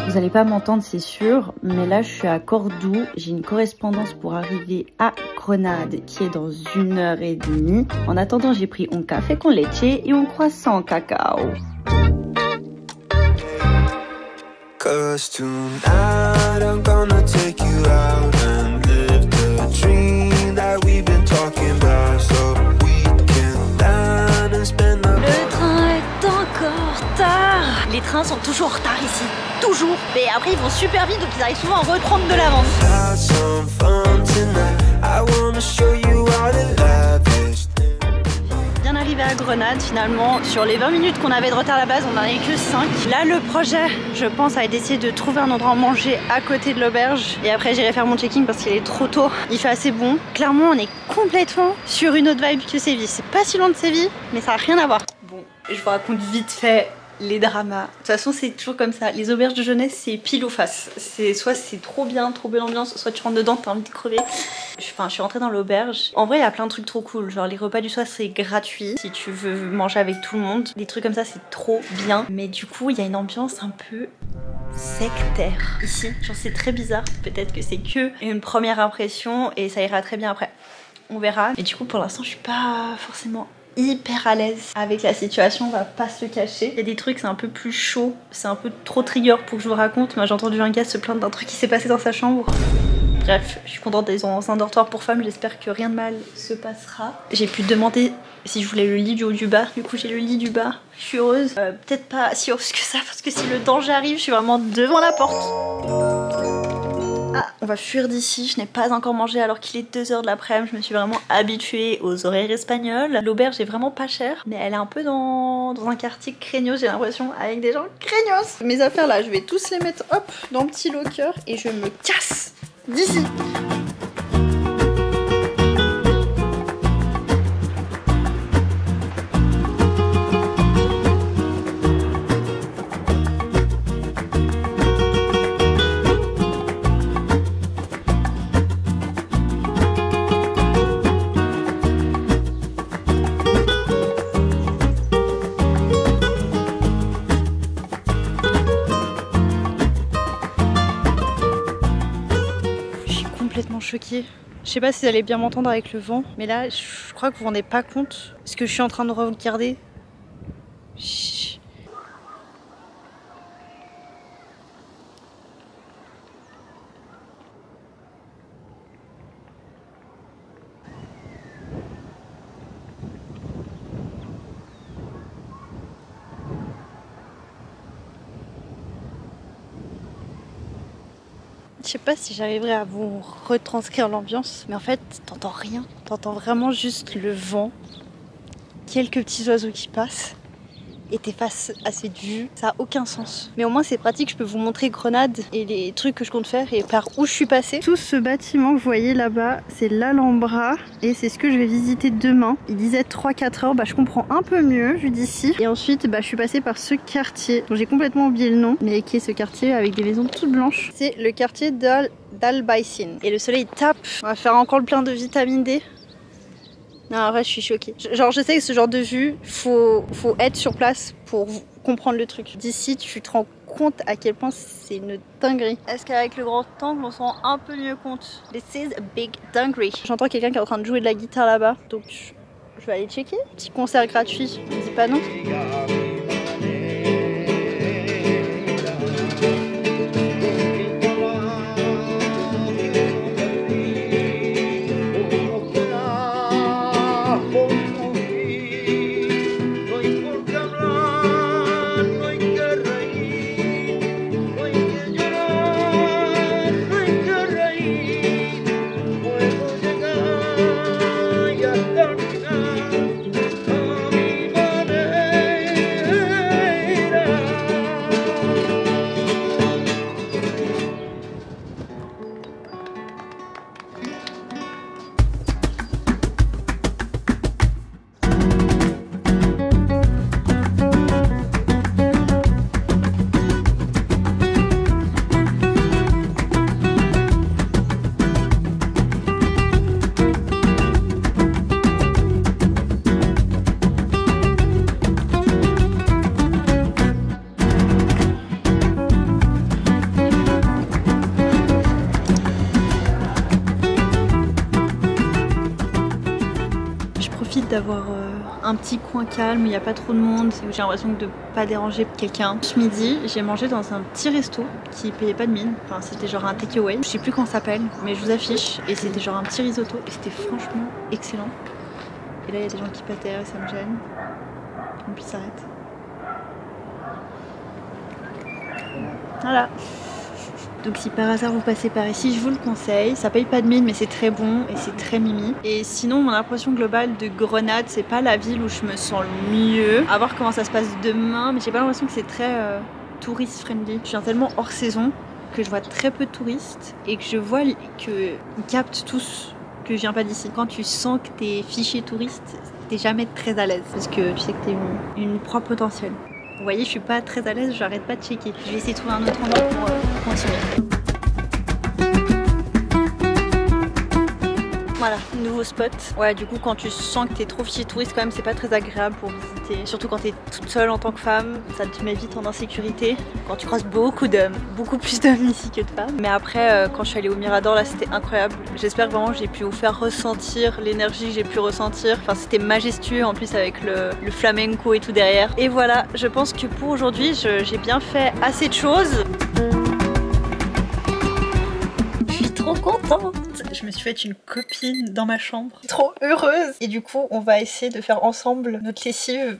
Vous allez pas m'entendre, c'est sûr, mais là je suis à Cordoue. J'ai une correspondance pour arriver à Grenade qui est dans 1h30. En attendant, j'ai pris un café con leche et un croissant cacao. Cause tonight I'm gonna take you out and live the dream that we've been talking about, so we can dine and spend the... Le train est encore tard. Les trains sont toujours en retard ici, toujours. Mais après ils vont super vite donc ils arrivent souvent à reprendre de l'avance. Have some fun tonight. I wanna show you all the lavish things. Bien arrivé à Grenade finalement, sur les 20 minutes qu'on avait de retard à la base, on n'en avait que 5. Là le projet, je pense, a été d'essayer de trouver un endroit à manger à côté de l'auberge. Et après j'irai faire mon check-in parce qu'il est trop tôt. Il fait assez bon. Clairement on est complètement sur une autre vibe que Séville. C'est pas si loin de Séville, mais ça n'a rien à voir. Bon, je vous raconte vite fait les dramas. De toute façon c'est toujours comme ça. Les auberges de jeunesse c'est pile ou face. Soit c'est trop bien, trop belle ambiance, soit tu rentres dedans, t'as envie de crever. Je suis rentrée dans l'auberge. En vrai il y a plein de trucs trop cool. Genre les repas du soir c'est gratuit. Si tu veux manger avec tout le monde. Des trucs comme ça c'est trop bien. Mais du coup il y a une ambiance un peu sectaire ici. Genre c'est très bizarre. Peut-être que c'est que une première impression et ça ira très bien après. On verra. Et du coup pour l'instant je suis pas forcément hyper à l'aise avec la situation, on va pas se le cacher. Il y a des trucs, c'est un peu plus chaud, c'est un peu trop trigger pour que je vous raconte. Moi j'ai entendu un gars se plaindre d'un truc qui s'est passé dans sa chambre. Bref, je suis contente d'être dans un dortoir pour femmes, j'espère que rien de mal se passera. J'ai pu demander si je voulais le lit du haut du bas, du coup j'ai le lit du bas, je suis heureuse. Peut-être pas si heureuse que ça parce que si le danger arrive, je suis vraiment devant la porte. Ah, on va fuir d'ici, je n'ai pas encore mangé alors qu'il est 2h de l'après-midi, je me suis vraiment habituée aux horaires espagnols. L'auberge est vraiment pas chère, mais elle est un peu dans un quartier craignos, j'ai l'impression, avec des gens craignos. Mes affaires là, je vais tous les mettre hop dans le petit locker et je me casse d'ici. Choquée. Je sais pas si vous allez bien m'entendre avec le vent, mais là je crois que vous vous rendez pas compte ce que je suis en train de regarder. Je sais pas si j'arriverai à vous retranscrire l'ambiance, mais en fait t'entends rien, t'entends vraiment juste le vent, quelques petits oiseaux qui passent et t'es face à cette vue, ça a aucun sens. Mais au moins c'est pratique, je peux vous montrer Grenade et les trucs que je compte faire et par où je suis passée. Tout ce bâtiment que vous voyez là-bas, c'est l'Alhambra et c'est ce que je vais visiter demain. Il disait 3-4 heures, bah je comprends un peu mieux vu d'ici. Et ensuite bah, je suis passée par ce quartier dont j'ai complètement oublié le nom, mais qui est ce quartier avec des maisons toutes blanches. C'est le quartier d'Albaicín. Et le soleil tape, on va faire encore le plein de vitamine D. Non, en vrai, je suis choquée. Genre, je sais que ce genre de vue, faut être sur place pour comprendre le truc. D'ici, tu te rends compte à quel point c'est une dinguerie. Est-ce qu'avec le grand angle, on se rend un peu mieux compte? This is a big dinguery. J'entends quelqu'un qui est en train de jouer de la guitare là-bas, donc je vais aller checker. Petit concert gratuit, on dit pas non. d'avoir un petit coin calme, il n'y a pas trop de monde, où j'ai l'impression de pas déranger quelqu'un. Ce midi, j'ai mangé dans un petit resto qui payait pas de mine. Enfin, c'était genre un takeaway. Je sais plus comment ça s'appelle, mais je vous affiche. Et c'était genre un petit risotto et c'était franchement excellent. Et là, il y a des gens qui passent derrière et ça me gêne. Et puis ça s'arrête. Voilà. Donc si par hasard vous passez par ici, je vous le conseille. Ça paye pas de mine mais c'est très bon et c'est très mimi. Et sinon mon impression globale de Grenade, c'est pas la ville où je me sens le mieux. À voir comment ça se passe demain, mais j'ai pas l'impression que c'est très tourist friendly. Je viens tellement hors saison que je vois très peu de touristes et que je vois qu'ils captent tous que je viens pas d'ici. Quand tu sens que t'es fiché touriste, t'es jamais très à l'aise parce que tu sais que t'es une proie potentielle. Vous voyez, je suis pas très à l'aise, j'arrête pas de checker. Je vais essayer de trouver un autre endroit pour continuer. Voilà, nouveau spot. Ouais, du coup, quand tu sens que t'es trop fiché touriste, quand même, c'est pas très agréable pour visiter. Surtout quand t'es toute seule en tant que femme, ça te met vite en insécurité. Quand tu croises beaucoup d'hommes, beaucoup plus d'hommes ici que de femmes. Mais après, quand je suis allée au Mirador, là, c'était incroyable. J'espère vraiment que j'ai pu vous faire ressentir l'énergie que j'ai pu ressentir. Enfin, c'était majestueux en plus avec le flamenco et tout derrière. Et voilà, je pense que pour aujourd'hui, j'ai bien fait assez de choses. Je suis trop contente. Je me suis fait une copine dans ma chambre. Trop heureuse. Et du coup, on va essayer de faire ensemble notre lessive.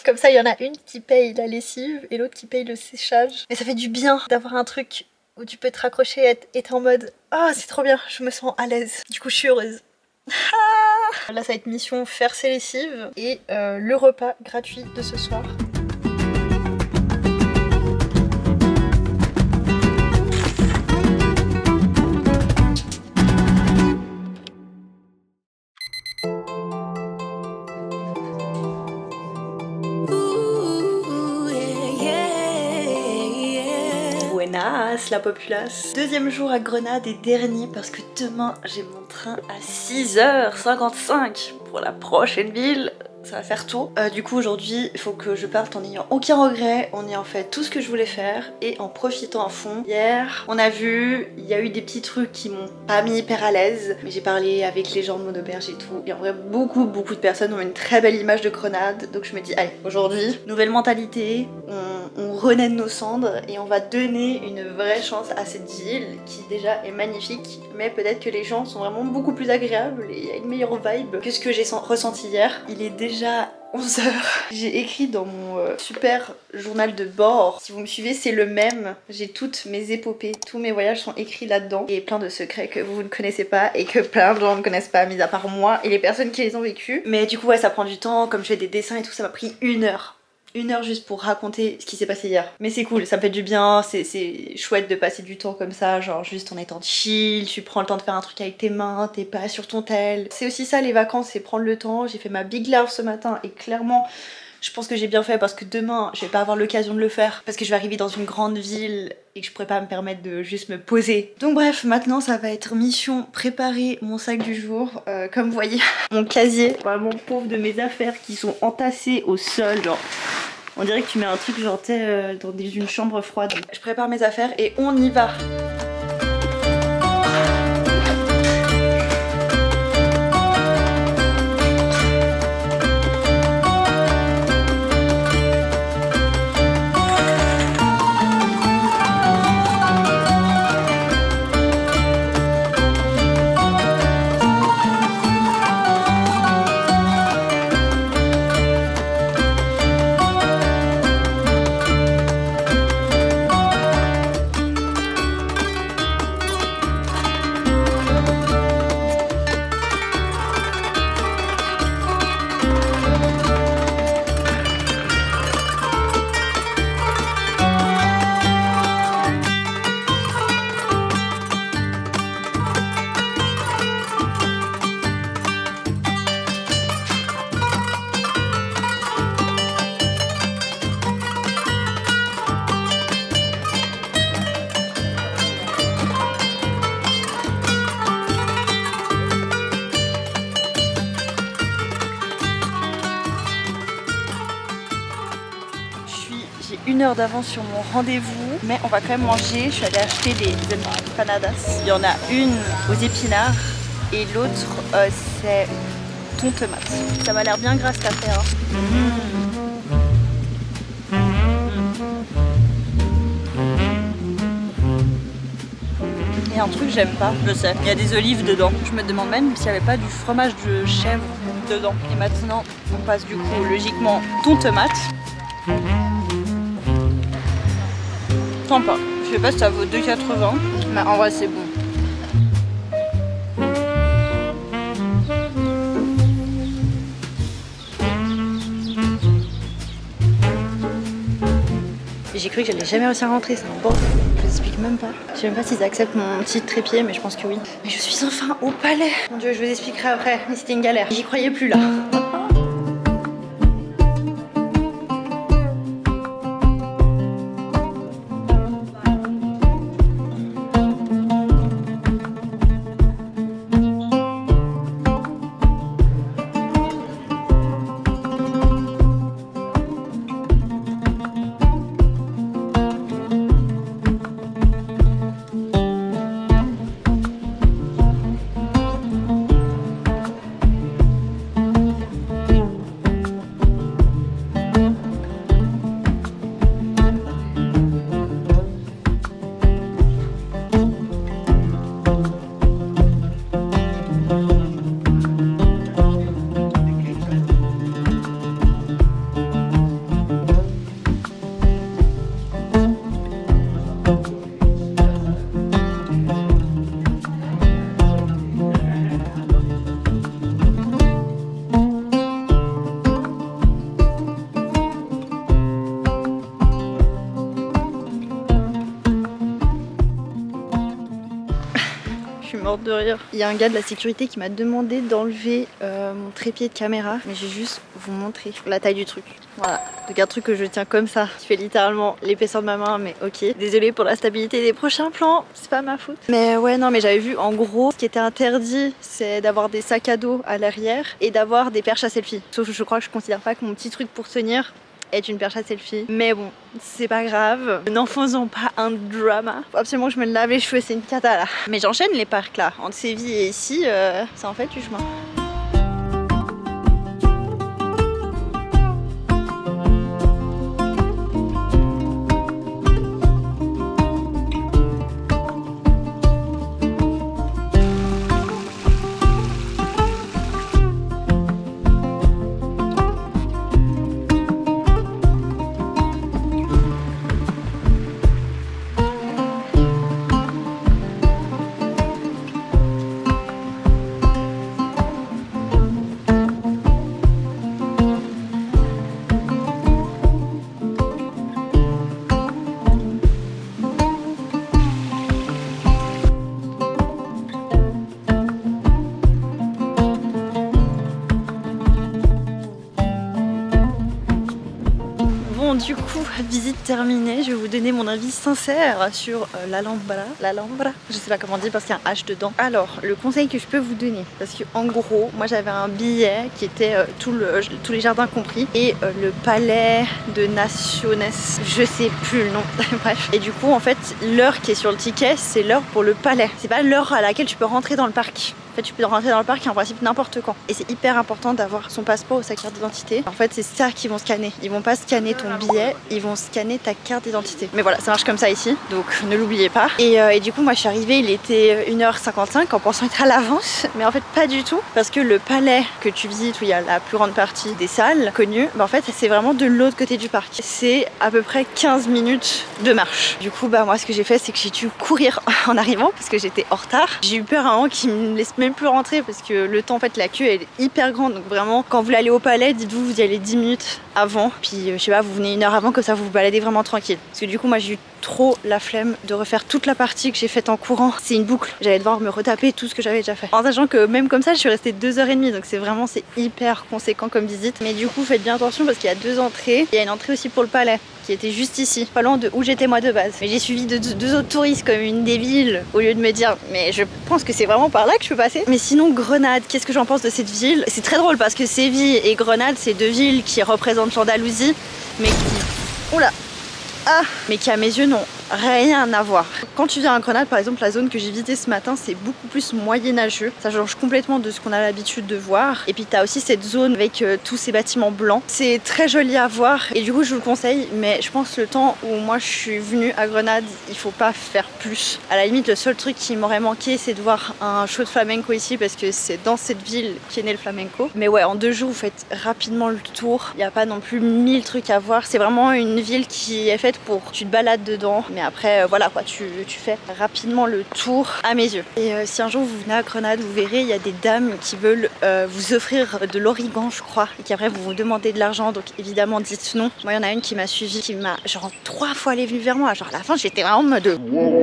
Comme ça, il y en a une qui paye la lessive et l'autre qui paye le séchage. Mais ça fait du bien d'avoir un truc où tu peux te raccrocher et être en mode « Ah, c'est trop bien, je me sens à l'aise. » Du coup, je suis heureuse. Là, ça va être mission faire ses lessives et le repas gratuit de ce soir. Buenas la populace. Deuxième jour à Grenade et dernier parce que demain j'ai mon train à 6h55 pour la prochaine ville. Ça va faire tôt. Du coup aujourd'hui il faut que je parte en n'ayant aucun regret, en ayant fait tout ce que je voulais faire et en profitant à fond. Hier on a vu, il y a eu des petits trucs qui m'ont pas mis hyper à l'aise, mais j'ai parlé avec les gens de mon auberge et tout, et en vrai beaucoup de personnes ont une très belle image de Grenade, donc je me dis allez, aujourd'hui nouvelle mentalité, on renaît de nos cendres et on va donner une vraie chance à cette ville qui déjà est magnifique, mais peut-être que les gens sont vraiment beaucoup plus agréables et il y a une meilleure vibe que ce que j'ai ressenti hier. Il est déjà 11h. J'ai écrit dans mon super journal de bord. Si vous me suivez, c'est le même. J'ai toutes mes épopées, tous mes voyages sont écrits là-dedans. Et plein de secrets que vous ne connaissez pas et que plein de gens ne connaissent pas, mis à part moi et les personnes qui les ont vécus. Mais du coup, ouais, ça prend du temps. Comme je fais des dessins et tout, ça m'a pris 1 heure. 1 heure juste pour raconter ce qui s'est passé hier. Mais c'est cool, ça me fait du bien, c'est chouette de passer du temps comme ça, genre juste en étant chill, tu prends le temps de faire un truc avec tes mains, t'es pas sur ton tel. C'est aussi ça les vacances, c'est prendre le temps. J'ai fait ma big love ce matin et clairement je pense que j'ai bien fait parce que demain je vais pas avoir l'occasion de le faire parce que je vais arriver dans une grande ville et que je pourrais pas me permettre de juste me poser. Donc bref, maintenant ça va être mission préparer mon sac du jour. Comme vous voyez, mon casier, vraiment pauvre de mes affaires qui sont entassées au sol, genre on dirait que tu mets un truc genre t'es dans une chambre froide. Je prépare mes affaires et on y va. J'ai 1 heure d'avance sur mon rendez-vous, mais on va quand même manger. Je suis allée acheter des empanadas. Il y en a une aux épinards et l'autre c'est thon tomate. Ça m'a l'air bien gras cette affaire. Il y a un truc que j'aime pas, je sais. Il y a des olives dedans. Je me demande même s'il n'y avait pas du fromage de chèvre dedans. Et maintenant, on passe du coup logiquement thon tomate. Sympa. Je sais pas si ça vaut 2,80, mais en vrai c'est bon. J'ai cru que j'allais jamais réussir à rentrer, c'est un bordel. Je vous explique même pas. Je sais même pas s'ils acceptent mon petit trépied, mais je pense que oui. Mais je suis enfin au palais. Mon dieu, je vous expliquerai après, mais c'était une galère. J'y croyais plus là. morte de rire. Il y a un gars de la sécurité qui m'a demandé d'enlever mon trépied de caméra, mais je vais juste vous montrer la taille du truc. Voilà, donc un truc que je tiens comme ça, qui fait littéralement l'épaisseur de ma main, mais ok. Désolée pour la stabilité des prochains plans, c'est pas ma faute. Mais ouais, non, mais j'avais vu en gros, ce qui était interdit, c'est d'avoir des sacs à dos à l'arrière et d'avoir des perches à selfie. Sauf que je crois que je considère pas que mon petit truc pour tenir est une perche à selfie. Mais bon, c'est pas grave. N'en faisons pas un drama. Faut absolument que je me lave les cheveux, c'est une cata là. Mais j'enchaîne les parcs là. Entre Séville et ici, ça en fait du chemin. Du coup, visite terminée, je vais vous donner mon avis sincère sur l'Alhambra. Je sais pas comment on dit parce qu'il y a un H dedans. Alors, le conseil que je peux vous donner, parce que en gros, moi j'avais un billet qui était tous les jardins compris et le palais de Naciones, je sais plus le nom, bref. Et du coup, en fait, l'heure qui est sur le ticket, c'est l'heure pour le palais. C'est pas l'heure à laquelle tu peux rentrer dans le parc. En fait, tu peux rentrer dans le parc en principe n'importe quand. Et c'est hyper important d'avoir son passeport ou sa carte d'identité. En fait, c'est ça qu'ils vont scanner. Ils vont pas scanner ton billet, ils vont scanner ta carte d'identité. Mais voilà, ça marche comme ça ici, donc ne l'oubliez pas. Et du coup, moi je suis arrivée, il était 1h55 en pensant être à l'avance. Mais en fait, pas du tout. Parce que le palais que tu visites, où il y a la plus grande partie des salles connues, bah en fait, c'est vraiment de l'autre côté du parc. C'est à peu près 15 minutes de marche. Du coup, bah moi, ce que j'ai fait, c'est que j'ai dû courir en arrivant parce que j'étais en retard. J'ai eu peur à un moment qui me laisse même plus rentrer parce que le temps, en fait, la queue elle est hyper grande. Donc vraiment, quand vous voulez aller au palais, dites-vous vous y allez 10 minutes avant. Puis je sais pas, vous venez 1 heure avant, que ça vous baladez vraiment tranquille. Parce que du coup, moi j'ai eu trop la flemme de refaire toute la partie que j'ai faite en courant. C'est une boucle. J'allais devoir me retaper tout ce que j'avais déjà fait. En sachant que même comme ça, je suis restée 2h30. Donc c'est vraiment, c'est hyper conséquent comme visite. Mais du coup, faites bien attention parce qu'il y a 2 entrées. Il y a une entrée aussi pour le palais qui était juste ici, pas loin de où j'étais moi de base. Mais j'ai suivi deux autres touristes comme une débile au lieu de me dire mais je pense que c'est vraiment par là que je peux passer. Mais sinon, Grenade, qu'est-ce que j'en pense de cette ville? C'est très drôle parce que Séville et Grenade, c'est 2 villes qui représentent l'Andalousie mais qui... Oula, mais qui à mes yeux n'ont rien à voir. Quand tu viens à Grenade par exemple, la zone que j'ai visitée ce matin c'est beaucoup plus moyenâgeux, ça change complètement de ce qu'on a l'habitude de voir. Et puis tu as aussi cette zone avec tous ces bâtiments blancs, c'est très joli à voir et du coup je vous le conseille, mais je pense le temps où moi je suis venue à Grenade il faut pas faire plus. À la limite le seul truc qui m'aurait manqué c'est de voir un show de flamenco ici parce que c'est dans cette ville qu'est né le flamenco. Mais ouais, en 2 jours vous faites rapidement le tour, il n'y a pas non plus 1000 trucs à voir, c'est vraiment une ville qui est faite pour tu te balades dedans, mais après voilà quoi, tu fais rapidement le tour à mes yeux. Et si un jour vous venez à Grenade, vous verrez il y a des dames qui veulent vous offrir de l'origan je crois, et qui après vous vous demandez de l'argent, donc évidemment dites non. Moi il y en a une qui m'a suivi, qui m'a genre 3 fois elle est venue vers moi, genre à la fin j'étais vraiment en mode wow.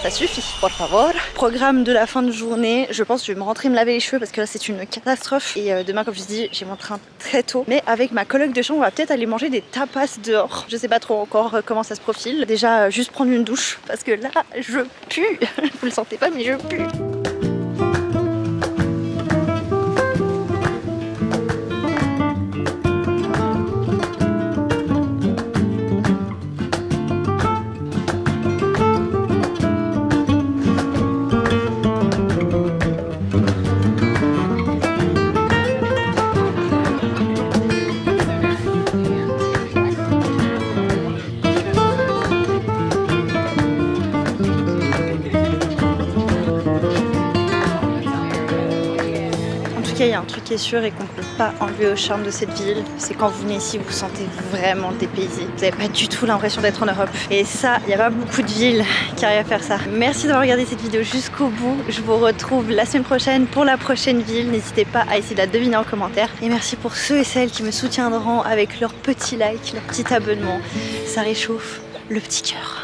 Ça suffit, por favor. Programme de la fin de journée, je pense que je vais me rentrer me laver les cheveux parce que là c'est une catastrophe. Et demain comme je vous dis, j'ai mon train très tôt. Mais avec ma coloc de chambre, on va peut-être aller manger des tapas dehors. Je sais pas trop encore comment ça se profile. Déjà juste prendre une douche parce que là je pue. Vous le sentez pas mais je pue. Il y a un truc qui est sûr et qu'on ne peut pas enlever au charme de cette ville, c'est quand vous venez ici, vous vous sentez vraiment dépaysé. Vous n'avez pas du tout l'impression d'être en Europe. Et ça, il n'y a pas beaucoup de villes qui arrivent à faire ça. Merci d'avoir regardé cette vidéo jusqu'au bout. Je vous retrouve la semaine prochaine pour la prochaine ville. N'hésitez pas à essayer de la deviner en commentaire. Et merci pour ceux et celles qui me soutiendront avec leur petit like, leur petit abonnement. Ça réchauffe le petit cœur.